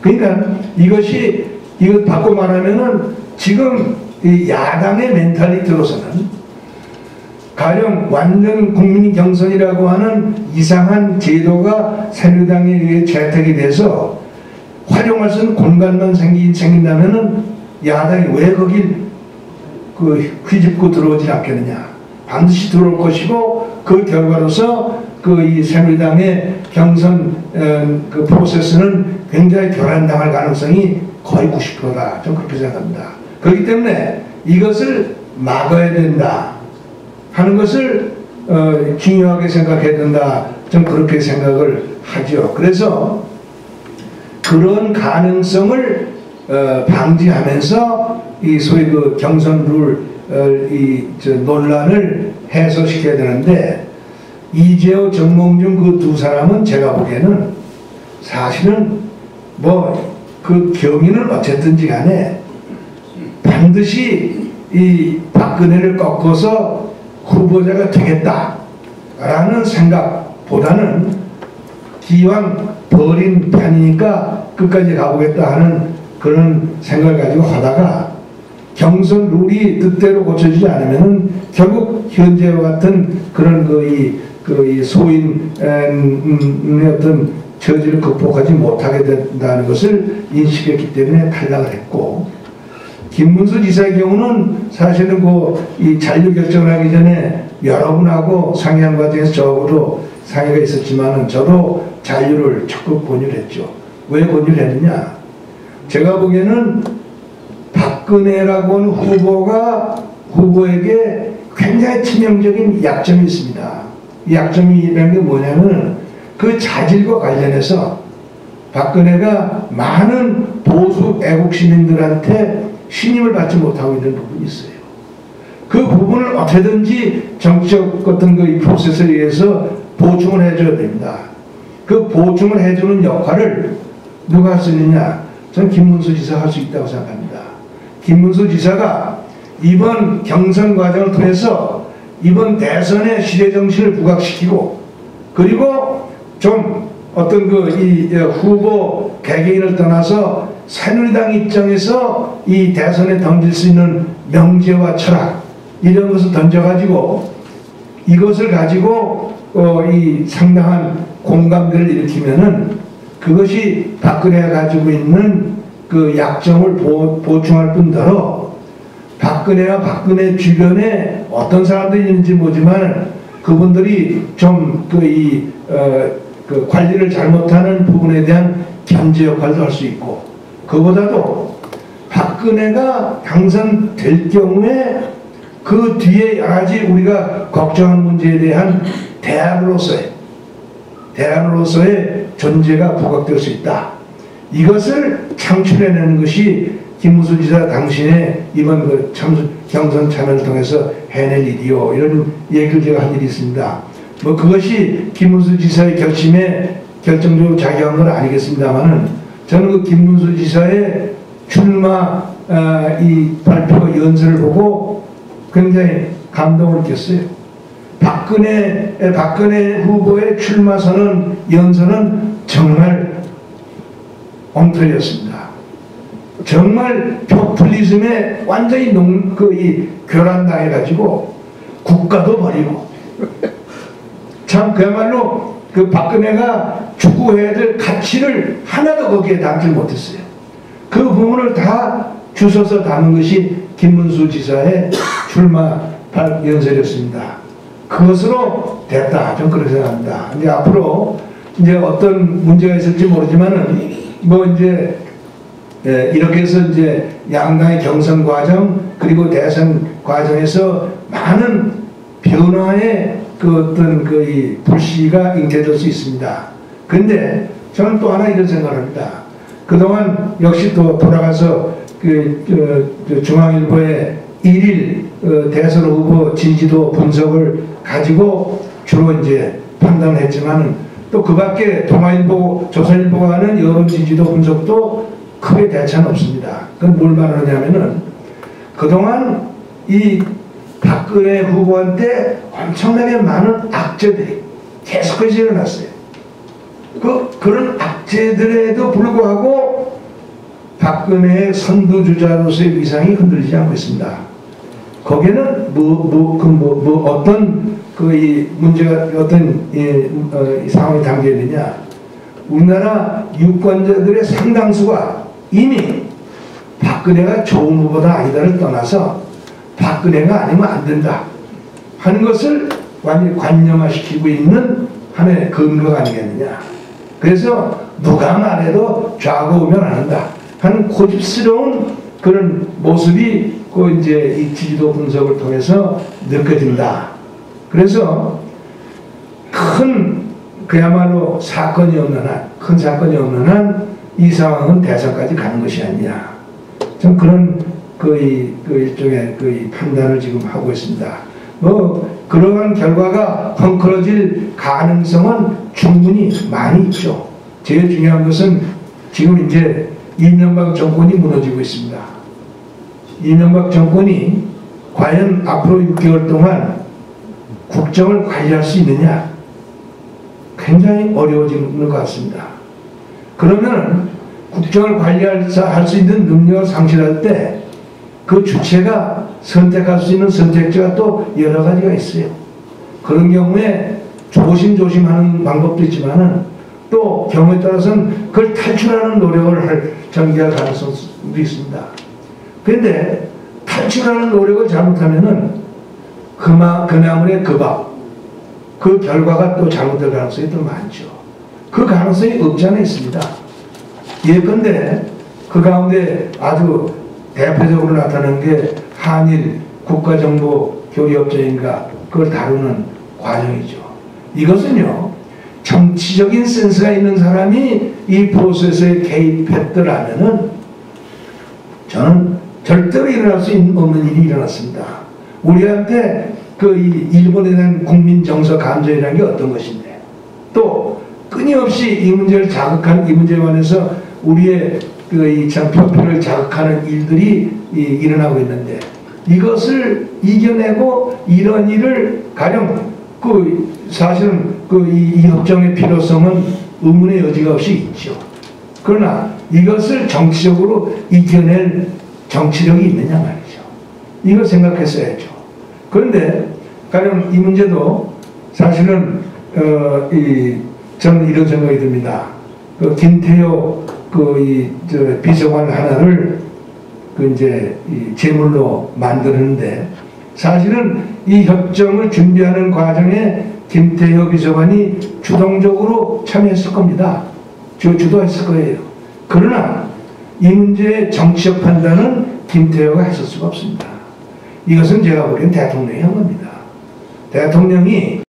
그러니까 이거 바꿔 말하면은 지금 이 야당의 멘탈리티로서는 가령 완전 국민 경선이라고 하는 이상한 제도가 새누리당에 의해 채택이 돼서 활용할 수 있는 공간만 생긴다면은 야당이 왜 거길 휘집고 들어오지 않겠느냐. 반드시 들어올 것이고 그 결과로서 이 새누리당의 경선 그 프로세스는 굉장히 결란당할 가능성이 거의 90%다. 좀 그렇게 생각합니다. 그렇기 때문에 이것을 막아야 된다 하는 것을 중요하게 생각해야 된다. 좀 그렇게 생각을 하죠. 그래서 그런 가능성을 방지하면서 이 소위 그 경선 룰 논란을 해소시켜야 되는데 이재호, 정몽준 그 두 사람은 제가 보기에는 사실은 뭐 그 경위는 어쨌든지 간에 반드시 이 박근혜를 꺾어서 후보자가 되겠다라는 생각보다는 기왕 버린 편이니까 끝까지 가보겠다 하는 그런 생각을 가지고 하다가 경선 룰이 뜻대로 고쳐지지 않으면은 결국 현재와 같은 그런 이 소인의 어떤 저지를 극복하지 못하게 된다는 것을 인식했기 때문에 탈락을 했고, 김문수 지사의 경우는 사실은 이 잔류 결정을 하기 전에 여러분하고 상의한 과정에서 저하고도 상의가 있었지만은 저도 잔류를 적극 권유했죠. 왜 권유를 했느냐? 제가 보기에는 박근혜라고 하는 후보에게 굉장히 치명적인 약점이 있습니다. 이 약점이라는 게 뭐냐면 그 자질과 관련해서 박근혜가 많은 보수 애국 시민들한테 신임을 받지 못하고 있는 부분이 있어요. 그 부분을 어떻게든지 정치적 어떤 이 프로세스에 의해서 보충을 해줘야 됩니다. 그 보충을 해주는 역할을 누가 할 수 있느냐? 저는 김문수 지사가 할 수 있다고 생각합니다. 김문수 지사가 이번 경선 과정을 통해서 이번 대선의 시대정신을 부각시키고, 그리고 좀 어떤 이 후보 개개인을 떠나서 새누리당 입장에서 이 대선에 던질 수 있는 명제와 철학 이런 것을 던져가지고 이것을 가지고 이 상당한 공감대를 일으키면은 그것이 박근혜가 가지고 있는 그 약점을 보충할 뿐더러 박근혜와 박근혜 주변에 어떤 사람들이 있는지 모르지만 그분들이 좀 그 관리를 잘못하는 부분에 대한 견제 역할도 할 수 있고, 그보다도 박근혜가 당선될 경우에 그 뒤에 여러 가지 우리가 걱정하는 문제에 대한 대안으로서의 존재가 부각될 수 있다. 이것을 창출해내는 것이 김문수 지사 당신의 이번 경선 참여를 통해서 해낼 일이요. 이런 얘기를 제가 한 일이 있습니다. 뭐 그것이 김문수 지사의 결심에 결정적으로 작용한 건 아니겠습니다만은 저는 그 김문수 지사의 출마 이 발표 연설을 보고 굉장히 감동을 느꼈어요. 박근혜 후보의 출마 선언 연설은 정말 엉터리였습니다. 정말 포퓰리즘에 완전히 교란당해가지고 국가도 버리고 참 그야말로 그 박근혜가 추구해야 될 가치를 하나도 거기에 담지 못했어요. 그 부분을 다 주워서 담은 것이 김문수 지사의 출마 연설이었습니다. 그것으로 됐다. 좀 그렇게 생각합니다. 이제 앞으로 이제 어떤 문제가 있을지 모르지만은 뭐 이제 이렇게 해서 이제 양당의 경선 과정 그리고 대선 과정에서 많은 변화의 이 불씨가 잉태될 수 있습니다. 근데 저는 또 하나 이런 생각을 합니다. 그동안 역시 또 돌아가서 중앙일보의 1일 대선 후보 지지도 분석을 가지고 주로 이제 판단을 했지만은 또 그 밖에 동아일보, 조선일보가 하는 여론 지지도 분석도 크게 대차는 없습니다. 그건 뭘 말하냐면은 그동안 이 박근혜 후보한테 엄청나게 많은 악재들이 계속해서 일어났어요. 그런 악재들에도 불구하고 박근혜의 선두주자로서의 위상이 흔들리지 않고 있습니다. 거기에는 어떤 이 문제가 어떤 이 상황이 담겨 있느냐? 우리나라 유권자들의 상당수가 이미 박근혜가 좋은 후보다 아니다를 떠나서 박근혜가 아니면 안 된다 하는 것을 완전히 관념화시키고 있는 하나의 근거가 아니겠느냐. 그래서 누가 말해도 좌고우면 안 한다 하는 고집스러운 그런 모습이 이제 이 지지도 분석을 통해서 느껴진다. 그래서 그야말로 사건이 없는 한, 큰 사건이 없는 한 이 상황은 대선까지 가는 것이 아니냐. 좀 그런 일종의 이 판단을 지금 하고 있습니다. 그러한 결과가 헝클어질 가능성은 충분히 많이 있죠. 제일 중요한 것은 지금 이제 이명박 정권이 무너지고 있습니다. 이명박 정권이 과연 앞으로 6개월 동안 국정을 관리할 수 있느냐? 굉장히 어려워지는 것 같습니다. 그러면 국정을 관리할 수 있는 능력을 상실할 때 그 주체가 선택할 수 있는 선택지가 또 여러 가지가 있어요. 그런 경우에 조심조심하는 방법도 있지만은 또 경우에 따라서는 그걸 탈출하는 노력을 전개할 가능성도 있습니다. 그런데 탈출하는 노력을 잘못하면은 그나물의 그 밥, 그 결과가 또 잘못될 가능성이 더 많죠. 그 가능성이 없지 않아 있습니다. 예컨대 그 가운데 아주 대표적으로 나타나는 게 한일 국가정보교류협정인가 그걸 다루는 과정이죠. 이것은요, 정치적인 센스가 있는 사람이 이 프로세스에 개입했더라면은 저는 절대로 일어날 수 없는 일이 일어났습니다. 우리한테 이 일본에 대한 국민 정서 감정이라는 게 어떤 것인데, 또 끊임없이 이 문제를 자극한, 이 문제에 관해서 우리의 이 표피를 자극하는 일들이 일어나고 있는데, 이것을 이겨내고 이런 일을 가령 사실은 이 협정의 필요성은 의문의 여지가 없이 있죠. 그러나 이것을 정치적으로 이겨낼 정치력이 있느냐 말이죠. 이걸 생각했어야죠. 그런데 가령 이 문제도 사실은 저는 이런 생각이 듭니다. 김태효 비서관 하나를 이제 제물로 만드는데, 사실은 이 협정을 준비하는 과정에 김태효 비서관이 주동적으로 참여했을 겁니다. 주도했을 거예요. 그러나 이 문제의 정치적 판단은 김태효가 했을 수가 없습니다. 이것은 제가 보기엔 대통령이 한 겁니다. 대통령이